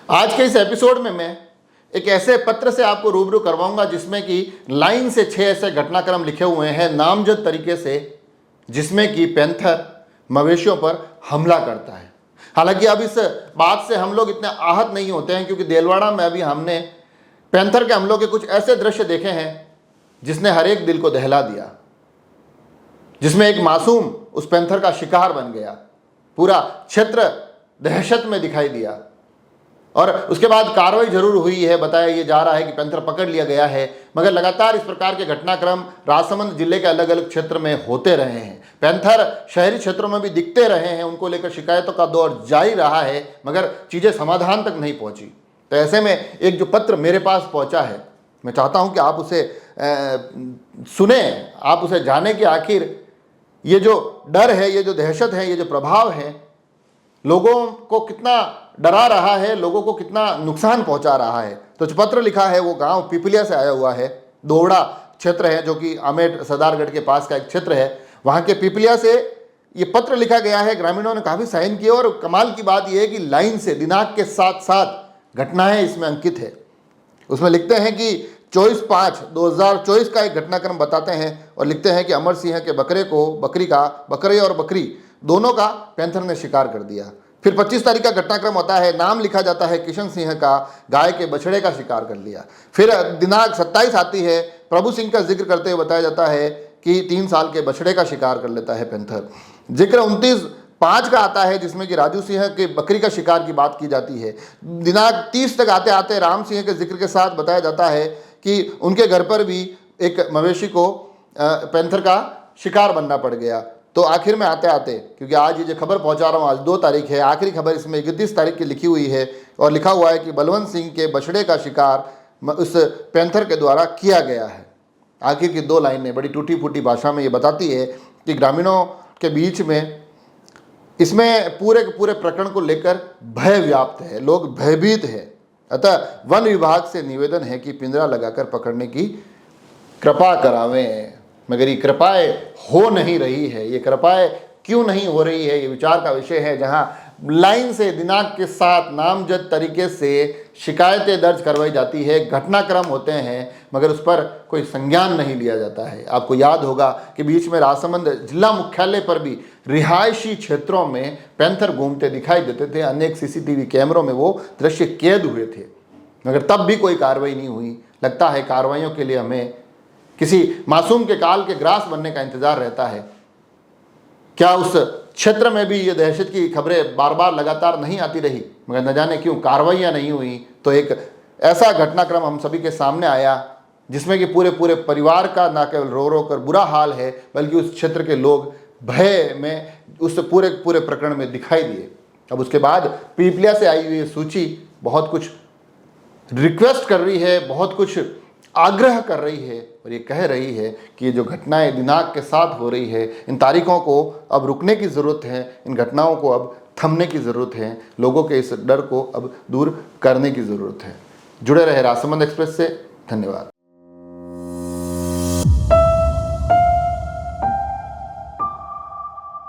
आज के इस एपिसोड में मैं एक ऐसे पत्र से आपको रूबरू करवाऊंगा जिसमें कि लाइन से 6 ऐसे घटनाक्रम लिखे हुए हैं नामजद तरीके से, जिसमें कि पैंथर मवेशियों पर हमला करता है। हालांकि अब इस बात से हम लोग इतने आहत नहीं होते हैं, क्योंकि देलवाड़ा में अभी हमने पैंथर के हमलों के कुछ ऐसे दृश्य देखे हैं जिसने हर एक दिल को दहला दिया, जिसमें एक मासूम उस पैंथर का शिकार बन गया, पूरा क्षेत्र दहशत में दिखाई दिया। और उसके बाद कार्रवाई जरूर हुई है, बताया ये जा रहा है कि पैंथर पकड़ लिया गया है, मगर लगातार इस प्रकार के घटनाक्रम राजसमंद जिले के अलग अलग क्षेत्र में होते रहे हैं। पैंथर शहरी क्षेत्रों में भी दिखते रहे हैं, उनको लेकर शिकायतों का दौर जारी रहा है, मगर चीज़ें समाधान तक नहीं पहुंची। तो ऐसे में एक जो पत्र मेरे पास पहुंचा है, मैं चाहता हूं कि आप उसे सुने, आप उसे जाने कि आखिर ये जो डर है, ये जो दहशत है, ये जो प्रभाव है, लोगों को कितना डरा रहा है, लोगों को कितना नुकसान पहुंचा रहा है। तो जो पत्र लिखा है वो गांव पिपलिया से आया हुआ है। दोवड़ा क्षेत्र है जो कि आमेर सदारगढ़ के पास का एक क्षेत्र है, वहां के पिपलिया से ये पत्र लिखा गया है। ग्रामीणों ने काफ़ी साइन किए और कमाल की बात यह है कि लाइन से दिनांक के साथ साथ घटनाएं इसमें अंकित है। उसमें लिखते हैं कि 24/5/2024 का एक घटनाक्रम बताते हैं और लिखते हैं कि अमर सिंह के बकरे और बकरी दोनों का पैंथर ने शिकार कर दिया। फिर 25 तारीख का घटनाक्रम होता है, नाम लिखा जाता है किशन सिंह का, गाय के बछड़े का शिकार कर लिया। फिर दिनांक 27 आती है, प्रभु सिंह का जिक्र करते हुए बताया जाता है कि 3 साल के बछड़े का शिकार कर लेता है पैंथर। जिक्र 29/5 का आता है जिसमें कि राजू सिंह के बकरी का शिकार की बात की जाती है। दिनांक 30 तक आते आते राम सिंह के जिक्र के साथ बताया जाता है कि उनके घर पर भी एक मवेशी को पैंथर का शिकार बनना पड़ गया। तो आखिर में आते आते, क्योंकि आज ये जो खबर पहुंचा रहा हूँ, आज 2 तारीख है, आखिरी खबर इसमें 31 तारीख की लिखी हुई है और लिखा हुआ है कि बलवंत सिंह के बछड़े का शिकार उस पैंथर के द्वारा किया गया है। आखिर की 2 लाइनें बड़ी टूटी फूटी भाषा में ये बताती है कि ग्रामीणों के बीच में इसमें पूरे के पूरे प्रकरण को लेकर भय व्याप्त है, लोग भयभीत है। अतः वन विभाग से निवेदन है कि पिंजरा लगाकर पकड़ने की कृपा करावें, मगर ये कृपाएं हो नहीं रही है। ये कृपाएं क्यों नहीं हो रही है, ये विचार का विषय है। जहां लाइन से दिनांक के साथ नामजद तरीके से शिकायतें दर्ज करवाई जाती है, घटनाक्रम होते हैं, मगर उस पर कोई संज्ञान नहीं लिया जाता है। आपको याद होगा कि बीच में राजसमंद जिला मुख्यालय पर भी रिहायशी क्षेत्रों में पैंथर घूमते दिखाई देते थे। अनेक सीसीटीवी कैमरों में वो दृश्य कैद हुए थे, मगर तब भी कोई कार्रवाई नहीं हुई। लगता है कार्रवाइयों के लिए हमें किसी मासूम के काल के ग्रास बनने का इंतजार रहता है। क्या उस क्षेत्र में भी ये दहशत की खबरें बार बार लगातार नहीं आती रही, मगर न जाने क्यों कार्रवाइयाँ नहीं हुई। तो एक ऐसा घटनाक्रम हम सभी के सामने आया जिसमें कि पूरे पूरे परिवार का न केवल रो रो कर बुरा हाल है, बल्कि उस क्षेत्र के लोग भय में उस पूरे पूरे प्रकरण में दिखाई दिए। अब उसके बाद पीपलिया से आई हुई सूची बहुत कुछ रिक्वेस्ट कर रही है, बहुत कुछ आग्रह कर रही है और ये कह रही है कि ये जो घटनाएं दिनांक के साथ हो रही है, इन तारीखों को अब रुकने की ज़रूरत है, इन घटनाओं को अब थमने की ज़रूरत है, लोगों के इस डर को अब दूर करने की ज़रूरत है। जुड़े रहे राजसमंद एक्सप्रेस से। धन्यवाद।